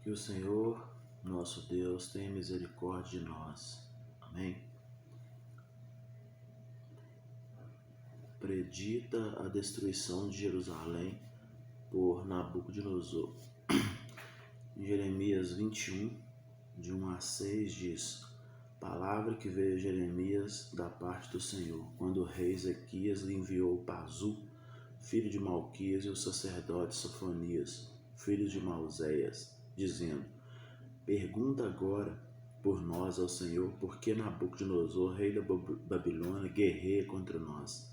Que o Senhor, nosso Deus, tenha misericórdia de nós. Amém. Predita a destruição de Jerusalém por Nabucodonosor. Em Jeremias 21, de 1 a 6, diz: Palavra que veio a Jeremias da parte do Senhor, quando o rei Ezequias lhe enviou Pazu, filho de Malquias, e o sacerdote Sofonias, filho de Mauzéias, dizendo: Pergunta agora por nós ao Senhor, por que Nabucodonosor, rei da Babilônia, guerreia contra nós?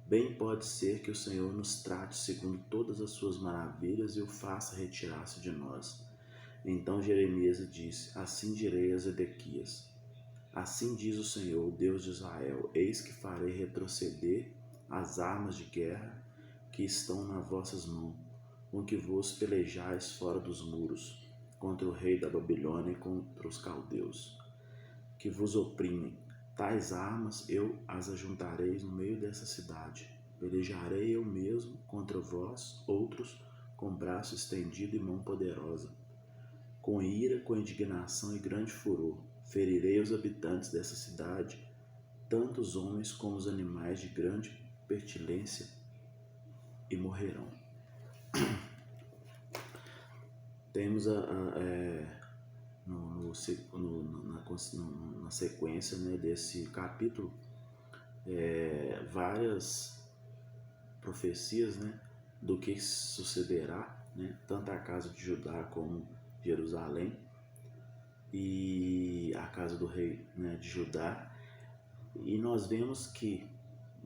Bem pode ser que o Senhor nos trate segundo todas as suas maravilhas e o faça retirar-se de nós. Então Jeremias disse: Assim direi a Zedequias: Assim diz o Senhor, o Deus de Israel: Eis que farei retroceder as armas de guerra que estão nas vossas mãos, com que vos pelejais fora dos muros, contra o rei da Babilônia e contra os caldeus, que vos oprimem. Tais armas eu as ajuntarei no meio dessa cidade. Pelejarei eu mesmo contra vós, outros, com braço estendido e mão poderosa. Com ira, com indignação e grande furor, ferirei os habitantes dessa cidade, tanto os homens como os animais de grande pertilência, e morrerão. Temos na sequência, né, desse capítulo várias profecias, né, do que sucederá, né, tanto a casa de Judá como Jerusalém e a casa do rei, né, de Judá. E nós vemos que,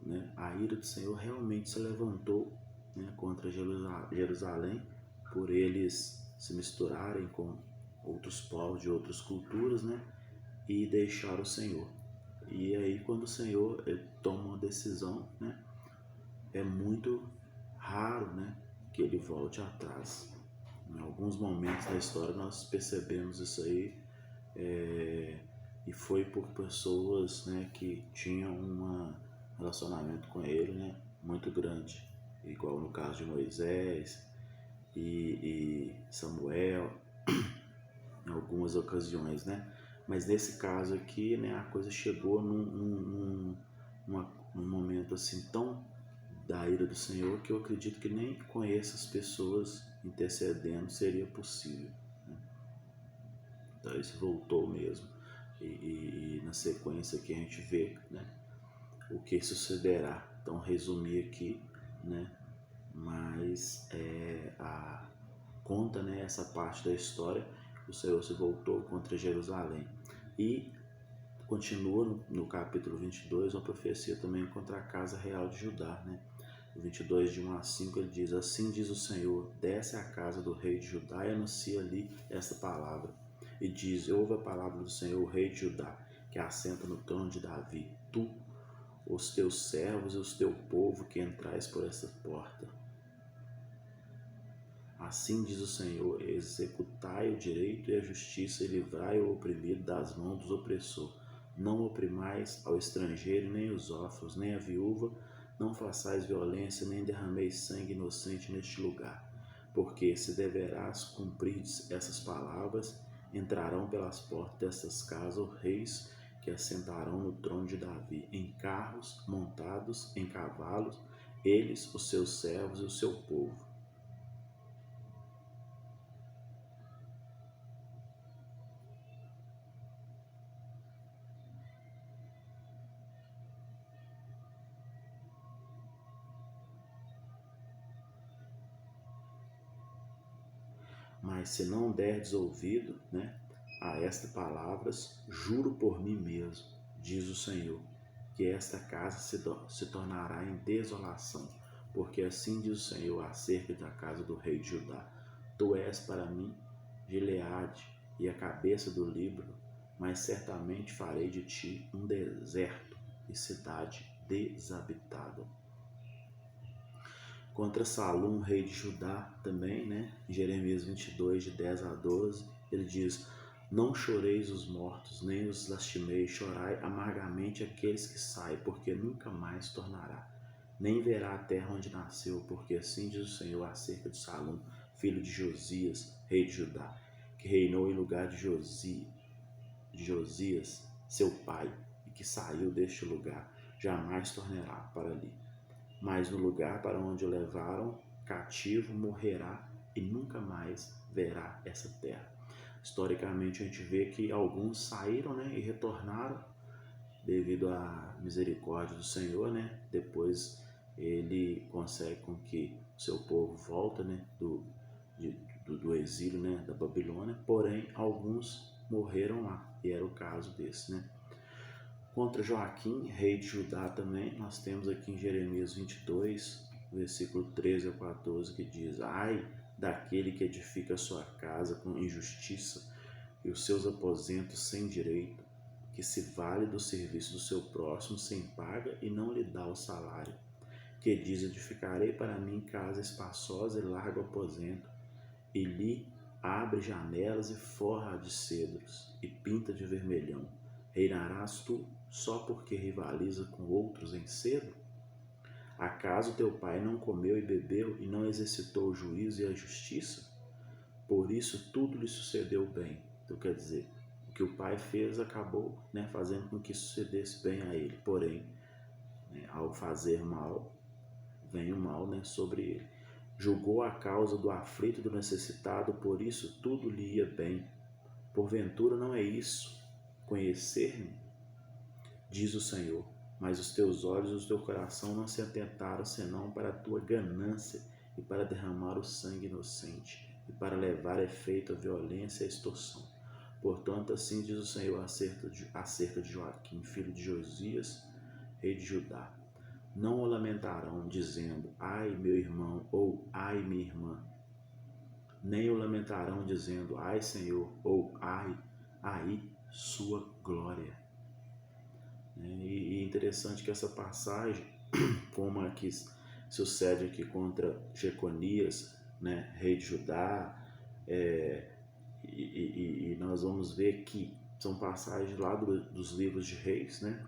né, a ira do Senhor realmente se levantou, né, contra Jerusalém, por eles se misturarem com outros povos de outras culturas, né, e deixar o Senhor. E aí, quando o Senhor toma uma decisão, né, é muito raro, né, que ele volte atrás. Em alguns momentos da história nós percebemos isso aí, e foi por pessoas, né, que tinham um relacionamento com ele, né, muito grande, igual no caso de Moisés e Samuel, em algumas ocasiões, né? Mas nesse caso aqui, né, a coisa chegou num momento assim tão da ira do Senhor que eu acredito que nem com essas pessoas intercedendo seria possível, né? Então isso voltou mesmo. E na sequência que a gente vê, né, o que sucederá. Então resumir aqui, né, mas conta, né, essa parte da história. O Senhor se voltou contra Jerusalém e continua no capítulo 22 uma profecia também contra a casa real de Judá, né? No 22 de 1 a 5 ele diz: Assim diz o Senhor, desce à casa do rei de Judá e anuncia ali esta palavra. E diz: Ouve a palavra do Senhor, o rei de Judá, que assenta no trono de Davi, tu, os teus servos e os teu povo que entrais por esta porta. Assim diz o Senhor: executai o direito e a justiça e livrai o oprimido das mãos do opressor. Não oprimais ao estrangeiro, nem os órfãos, nem a viúva, não façais violência, nem derrameis sangue inocente neste lugar. Porque se deverás cumprir essas palavras, entrarão pelas portas destas casas os reis que assentarão no trono de Davi, em carros montados em cavalos, eles, os seus servos e o seu povo. Mas se não derdes ouvido, né, a estas palavras, juro por mim mesmo, diz o Senhor, que esta casa se tornará em desolação, porque assim diz o Senhor acerca da casa do rei de Judá: Tu és para mim Gileade e a cabeça do Líbano, mas certamente farei de ti um deserto e cidade desabitada. Contra Salum, rei de Judá, também, né? Em Jeremias 22, de 10 a 12, ele diz: Não choreis os mortos, nem os lastimeis, chorai amargamente aqueles que saem, porque nunca mais tornará, nem verá a terra onde nasceu, porque assim diz o Senhor acerca de Salum, filho de Josias, rei de Judá, que reinou em lugar de Josias, seu pai, e que saiu deste lugar, jamais tornará para ali. Mas no lugar para onde o levaram cativo morrerá e nunca mais verá essa terra. Historicamente a gente vê que alguns saíram, né, e retornaram devido à misericórdia do Senhor, né? Depois ele consegue com que o seu povo volta, né, do exílio, né, da Babilônia, porém alguns morreram lá, e era o caso desse, né? Contra Joaquim, rei de Judá também, nós temos aqui em Jeremias 22, versículo 13 a 14, que diz: ai daquele que edifica a sua casa com injustiça e os seus aposentos sem direito, que se vale do serviço do seu próximo sem paga e não lhe dá o salário, que diz: edificarei para mim casa espaçosa e largo aposento, e lhe abre janelas e forra de cedros, e pinta de vermelhão. Reinarás tu só porque rivaliza com outros em cedro? Acaso teu pai não comeu e bebeu e não exercitou o juízo e a justiça? Por isso tudo lhe sucedeu bem. Então quer dizer, o que o pai fez acabou, né, fazendo com que sucedesse bem a ele. Porém, né, ao fazer mal, vem o mal, né, sobre ele. Julgou a causa do aflito e do necessitado, por isso tudo lhe ia bem. Porventura não é isso conhecer-me? Diz o Senhor. Mas os teus olhos e o teu coração não se atentaram senão para a tua ganância e para derramar o sangue inocente e para levar a efeito a violência e a extorsão. Portanto, assim diz o Senhor acerca de Joaquim, filho de Josias, rei de Judá. Não o lamentarão, dizendo: ai, meu irmão, ou ai, minha irmã. Nem o lamentarão, dizendo: ai, Senhor, ou ai, aí, sua glória. E é interessante que essa passagem, como a que sucede aqui contra Jeconias, né, rei de Judá, e nós vamos ver que são passagens lá dos livros de reis, né?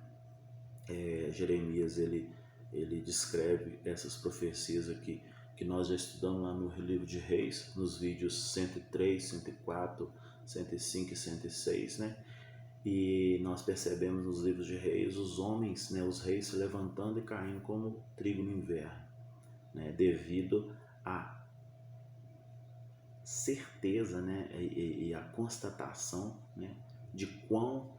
Jeremias ele descreve essas profecias aqui que nós já estudamos lá no livro de reis, nos vídeos 103, 104, 105 e 106, né? E nós percebemos nos livros de reis os homens, né, os reis se levantando e caindo como trigo no inverno, né, devido à certeza, né, e à constatação, né, de quão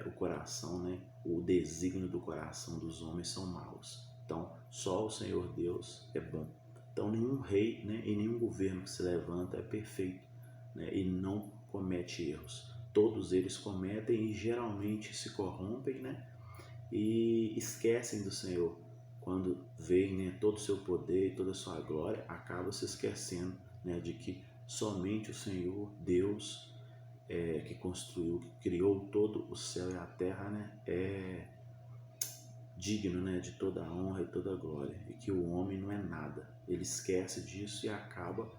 o coração, né, o desígnio do coração dos homens são maus. Então, só o Senhor Deus é bom. Então, nenhum rei, né, e nenhum governo que se levanta é perfeito, né, e não comete erros. Todos eles cometem e geralmente se corrompem, né, e esquecem do Senhor. Quando veem, né, todo o seu poder e toda a sua glória, acabam se esquecendo, né, de que somente o Senhor, Deus, que construiu, que criou todo o céu e a terra, né, é digno, né, de toda a honra e toda a glória, e que o homem não é nada. Ele esquece disso e acaba,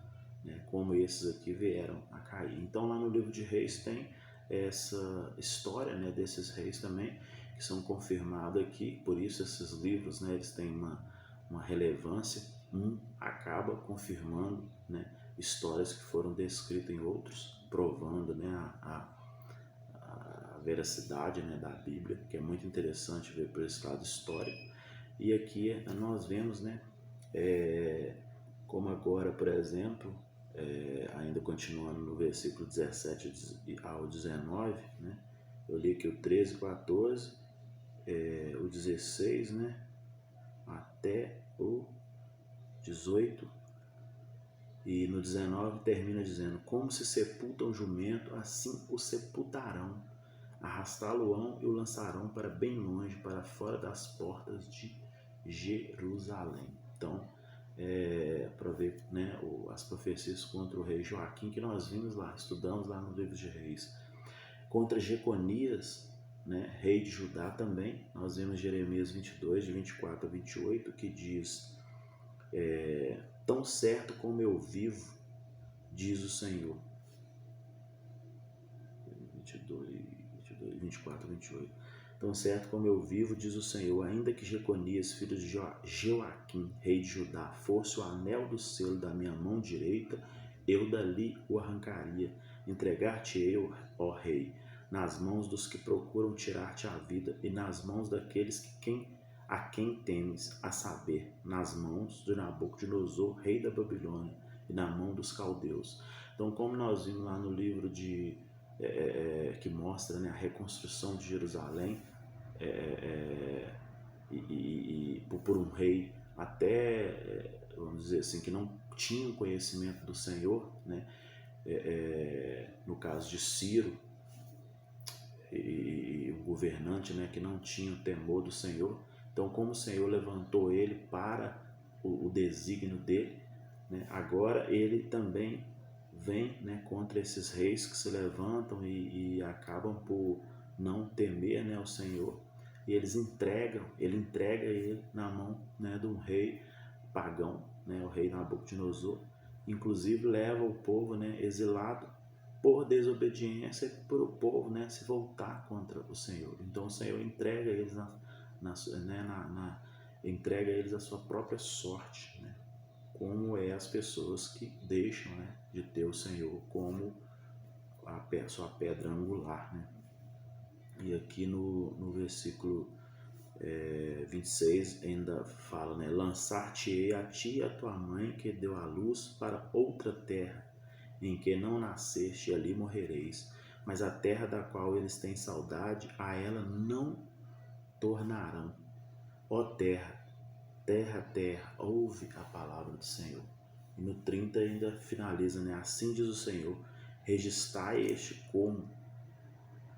né, como esses aqui vieram a cair. Então lá no livro de Reis tem essa história, né, desses reis também, que são confirmados aqui. Por isso esses livros, né, eles têm uma relevância. Um acaba confirmando, né, histórias que foram descritas em outros, provando, né, a veracidade, né, da Bíblia, que é muito interessante ver por esse lado histórico. E aqui nós vemos, né, como agora, por exemplo, ainda continuando no versículo 17 ao 19, né, eu li aqui o 13, 14, o 16, né, até o 18, e no 19 termina dizendo: como se sepulta um jumento, assim o sepultarão, arrastá-lo-ão e o lançarão para bem longe, para fora das portas de Jerusalém. Então, para ver, né, as profecias contra o rei Joaquim, que nós vimos lá, estudamos lá no livro de Reis. Contra Jeconias, né, rei de Judá também, nós vemos Jeremias 22, de 24 a 28, que diz: tão certo como eu vivo, diz o Senhor. 24 a 28. Tão certo como eu vivo, diz o Senhor, ainda que Jeconias, filho de Joaquim, rei de Judá, fosse o anel do selo da minha mão direita, eu dali o arrancaria. Entregar-te eu, ó rei, nas mãos dos que procuram tirar-te a vida e nas mãos daqueles a quem temes, a saber, nas mãos de Nabucodonosor, rei da Babilônia, e na mão dos caldeus. Então, como nós vimos lá no livro que mostra, né, a reconstrução de Jerusalém, por um rei até, vamos dizer assim, que não tinha o conhecimento do Senhor, né? No caso de Ciro, e o governante, né, que não tinha o temor do Senhor. Então, como o Senhor levantou ele para o desígnio dele, né, agora ele também vem, né, contra esses reis que se levantam e acabam por não temer, né, o Senhor. E ele entrega ele na mão, né, de um rei pagão, né, o rei Nabucodonosor. Inclusive leva o povo, né, exilado por desobediência, por o povo, né, se voltar contra o Senhor. Então o Senhor entrega eles entrega eles a sua própria sorte, né, como é as pessoas que deixam, né, de ter o Senhor como a sua pedra angular, né. E aqui no versículo 26 ainda fala, né, lançar-te-ei a ti e a tua mãe que deu a luz para outra terra, em que não nasceste, e ali morrereis. Mas a terra da qual eles têm saudade, a ela não tornarão. Ó terra, terra, ouve a palavra do Senhor. E no 30 ainda finaliza, né? Assim diz o Senhor, registrai este como,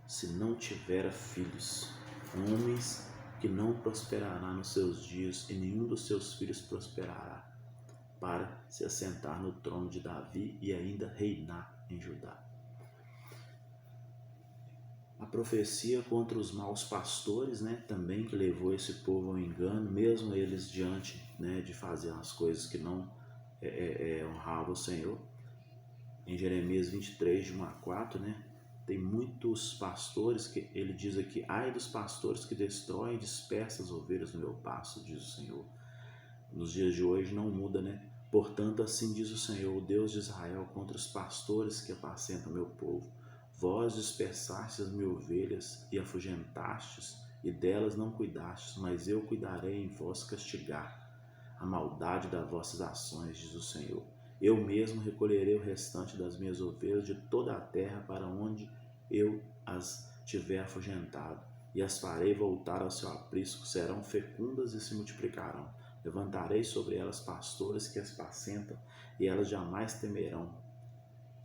se não tivera filhos, homens que não prosperará nos seus dias, e nenhum dos seus filhos prosperará, para se assentar no trono de Davi e ainda reinar em Judá. A profecia contra os maus pastores, né, também que levou esse povo ao engano, mesmo eles diante, né, de fazer as coisas que não honravam o Senhor. Em Jeremias 23, de 1 a 4, né, tem muitos pastores que ele diz aqui, ai dos pastores que destroem e dispersam as ovelhas no meu pasto, diz o Senhor. Nos dias de hoje não muda, né? Portanto, assim diz o Senhor, o Deus de Israel, contra os pastores que apacentam meu povo. Vós dispersastes as minhas ovelhas e afugentastes, e delas não cuidastes, mas eu cuidarei em vós castigar a maldade das vossas ações, diz o Senhor. Eu mesmo recolherei o restante das minhas ovelhas de toda a terra para onde eu as tiver afugentado, e as farei voltar ao seu aprisco, serão fecundas e se multiplicarão. Levantarei sobre elas pastores que as apacentam, e elas jamais temerão,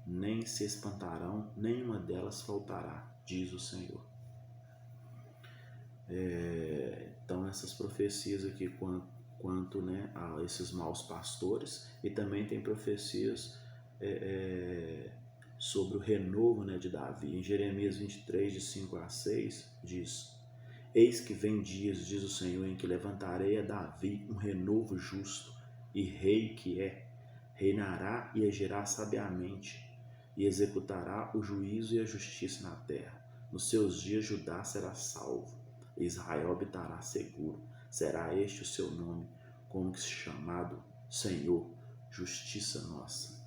nem se espantarão, nenhuma delas faltará, diz o Senhor. Então essas profecias aqui quanto, né, a esses maus pastores, e também tem profecias sobre o renovo, né, de Davi. Em Jeremias 23, de 5 a 6, diz: eis que vem dias, diz o Senhor, em que levantarei a Davi um renovo justo, e rei que reinará e agirá sabiamente, e executará o juízo e a justiça na terra. Nos seus dias Judá será salvo, e Israel habitará seguro. Será este o seu nome, como que se chamado Senhor, justiça nossa.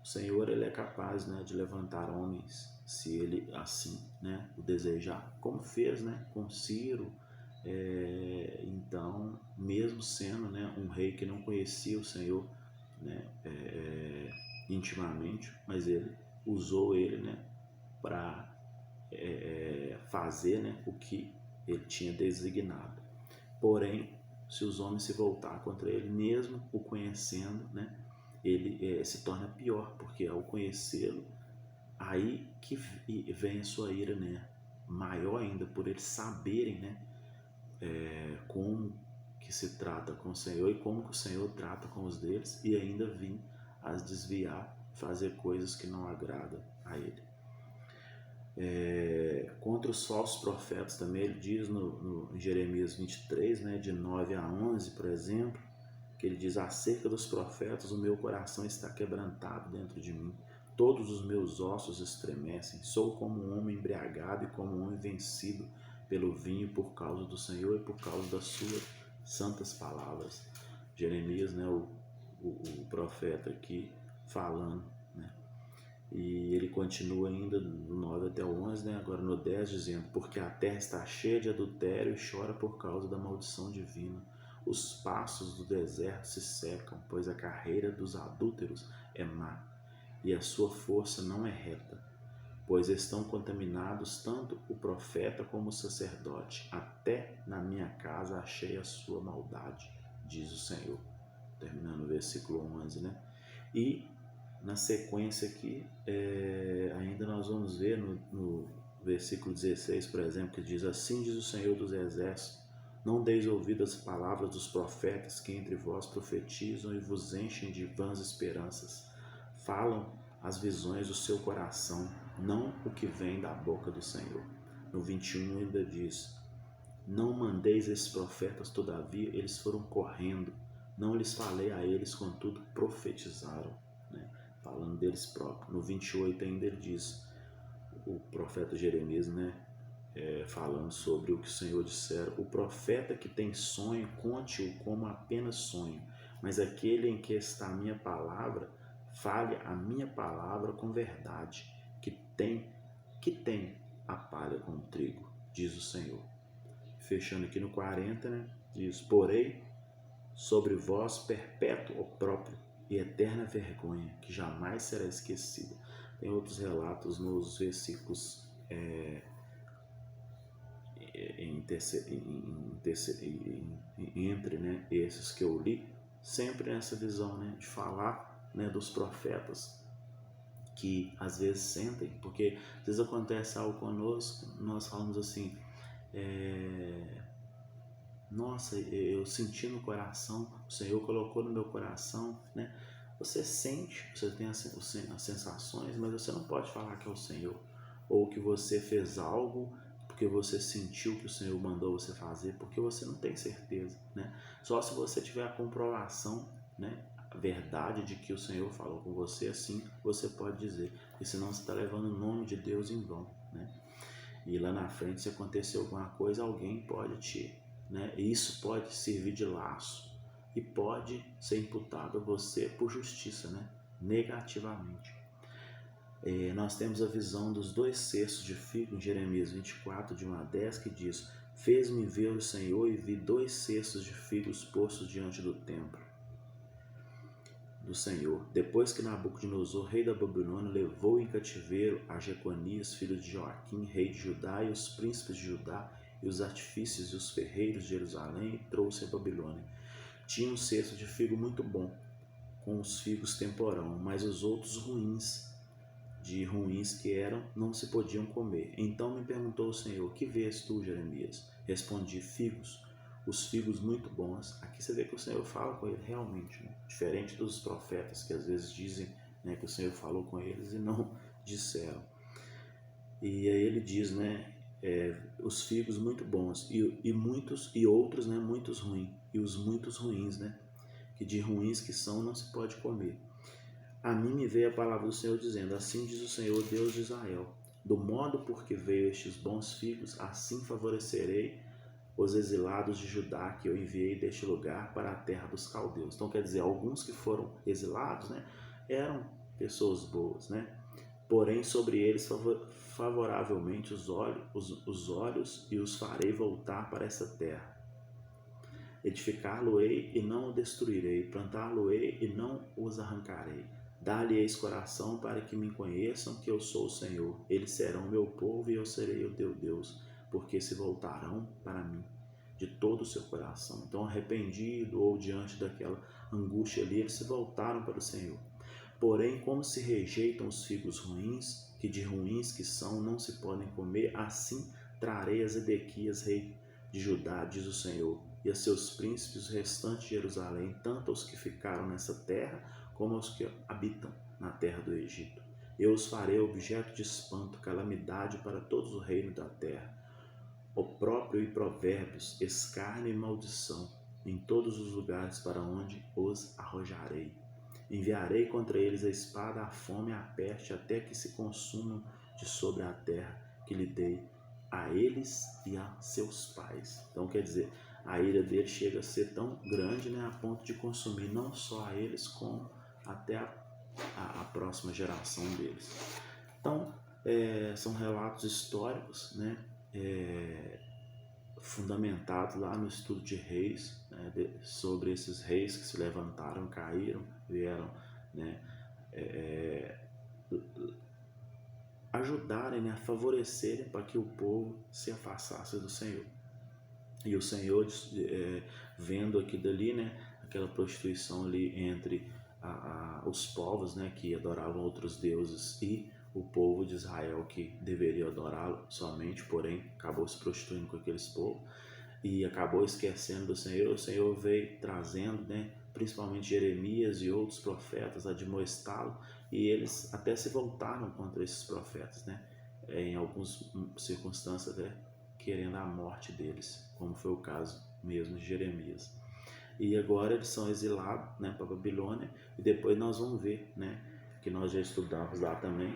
O Senhor, ele é capaz, né, de levantar homens, se ele assim, né, o desejar, como fez, né, com Ciro. Então, mesmo sendo, né, um rei que não conhecia o Senhor, né, intimamente, mas ele usou ele, né, para fazer, né, o que ele tinha designado. Porém, se os homens se voltar contra ele, mesmo o conhecendo, né, ele se torna pior, porque ao conhecê-lo, aí que vem a sua ira, né, maior ainda, por eles saberem, né, como que se trata com o Senhor e como que o Senhor trata com os deles, e ainda vir a desviar, fazer coisas que não agradam a ele. Contra os falsos profetas também, ele diz em Jeremias 23, né, de 9 a 11, por exemplo, que ele diz: acerca dos profetas, o meu coração está quebrantado dentro de mim, Todos os meus ossos estremecem, sou como um homem embriagado e como um homem vencido pelo vinho por causa do Senhor e por causa das suas santas palavras. Jeremias, né, o profeta aqui falando, né? E ele continua ainda no 9 até o 11, né? Agora no 10 dizendo: porque a terra está cheia de adultério e chora por causa da maldição divina. Os passos do deserto se secam, pois a carreira dos adúlteros é má e a sua força não é reta, pois estão contaminados tanto o profeta como o sacerdote. Até na minha casa achei a sua maldade, diz o Senhor. Terminando o versículo 11, né? E na sequência aqui, ainda nós vamos ver no versículo 16, por exemplo, que diz: assim diz o Senhor dos Exércitos, não deis ouvido às palavras dos profetas que entre vós profetizam e vos enchem de vãs esperanças. Falam as visões do seu coração, não o que vem da boca do Senhor. No 21 ainda diz: não mandeis esses profetas, todavia eles foram correndo, não lhes falei a eles, contudo profetizaram, né? Falando deles próprios. No 28 ainda ele diz, o profeta Jeremias, né? Falando sobre o que o Senhor dissera: o profeta que tem sonho, conte-o como apenas sonho, mas aquele em que está a minha palavra, fale a minha palavra com verdade, que tem a palha com o trigo, diz o Senhor. Fechando aqui no 40, né? Diz: porém, sobre vós perpétuo opróbrio e eterna vergonha, que jamais será esquecida. Tem outros relatos nos versículos entre, né, esses que eu li, sempre nessa visão, né, de falar, né, dos profetas que às vezes sentem, porque às vezes acontece algo conosco, nós falamos assim: nossa, eu senti no coração, o Senhor colocou no meu coração, né? Você sente, você tem as sensações, mas você não pode falar que é o Senhor, ou que você fez algo porque você sentiu que o Senhor mandou você fazer, porque você não tem certeza, né? Só se você tiver a comprovação, né, a verdade de que o Senhor falou com você, assim você pode dizer, e senão você está levando o nome de Deus em vão, né? E lá na frente, se acontecer alguma coisa, alguém pode te, né? Isso pode servir de laço e pode ser imputado a você por justiça, né? Negativamente. Nós temos a visão dos 2 cestos de figo em Jeremias 24, de 1 a 10, que diz: fez-me ver o Senhor e vi 2 cestos de figos postos diante do templo do Senhor, depois que Nabucodonosor, rei da Babilônia, levou em cativeiro a Jeconias, filho de Joaquim, rei de Judá, e os príncipes de Judá, e os artífices e os ferreiros de Jerusalém, e trouxe a Babilônia. Tinha um cesto de figo muito bom, com os figos temporão, mas os outros ruins que eram, não se podiam comer. Então me perguntou o Senhor: que vês tu, Jeremias? Respondi: figos, os figos muito bons. Aqui você vê que o Senhor fala com ele realmente, né? Diferente dos profetas que às vezes dizem, né, que o Senhor falou com eles e não disseram. E aí ele diz, né, os figos muito bons e muitos, e outros, né, muitos ruins, e os muitos ruins, né, que de ruins que são não se pode comer. A mim me veio a palavra do Senhor dizendo: assim diz o Senhor, Deus de Israel, do modo por que veio estes bons figos, assim favorecerei os exilados de Judá, que eu enviei deste lugar para a terra dos caldeus. Então quer dizer, alguns que foram exilados, né, eram pessoas boas, né? Porém sobre eles favoravelmente os olhos e os farei voltar para essa terra. Edificar-lo-ei e não o destruirei, plantar-lo-ei e não os arrancarei. Dar-lhe-eis coração para que me conheçam que eu sou o Senhor. Eles serão meu povo e eu serei o teu Deus, porque se voltarão para mim de todo o seu coração. Então, arrependido ou diante daquela angústia ali, eles se voltaram para o Senhor. Porém, como se rejeitam os figos ruins, que de ruins que são não se podem comer, assim trarei a Zedequias, rei de Judá, diz o Senhor, e a seus príncipes, o restante de Jerusalém, tanto aos que ficaram nessa terra, como aos que habitam na terra do Egito. Eu os farei objeto de espanto, calamidade para todos os reinos da terra. Opróbrio e provérbios, escárnio e maldição, em todos os lugares para onde os arrojarei. Enviarei contra eles a espada, a fome e a peste, até que se consumam de sobre a terra que lhe dei a eles e a seus pais. Então, quer dizer, a ira dele chega a ser tão grande, né, a ponto de consumir não só a eles, como até a próxima geração deles. Então, são relatos históricos, né, fundamentados lá no estudo de reis, né, sobre esses reis que se levantaram, caíram, vieram, né, ajudarem, né, a favorecerem para que o povo se afastasse do Senhor. E o Senhor, vendo aqui dali, né, aquela prostituição ali entre os povos, né, que adoravam outros deuses, e o povo de Israel que deveria adorá-lo somente, porém acabou se prostituindo com aqueles povos e acabou esquecendo do Senhor. O Senhor veio trazendo, né, principalmente Jeremias e outros profetas, a admoestá-lo, e eles até se voltaram contra esses profetas, né, em algumas circunstâncias até querendo a morte deles, como foi o caso mesmo de Jeremias. E agora eles são exilados, né, para a Babilônia, e depois nós vamos ver, né, que nós já estudamos lá também,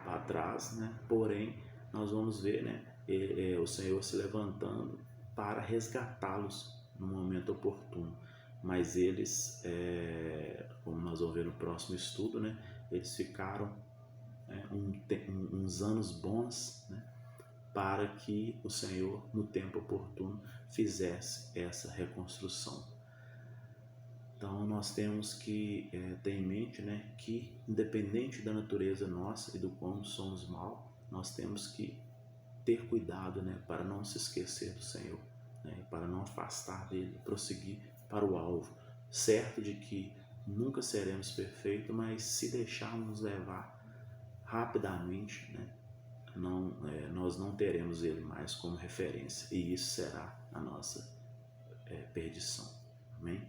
para trás, né, porém nós vamos ver, né, o Senhor se levantando para resgatá-los no momento oportuno. Mas eles, como nós vamos ver no próximo estudo, né, eles ficaram uns anos bons, né, para que o Senhor, no tempo oportuno, fizesse essa reconstrução. Então nós temos que ter em mente, né, que independente da natureza nossa e do quão somos mal, nós temos que ter cuidado, né, para não se esquecer do Senhor, né, para não afastar dele, prosseguir para o alvo, certo de que nunca seremos perfeitos, mas se deixarmos levar rapidamente, né, nós não teremos ele mais como referência, e isso será a nossa perdição. Amém?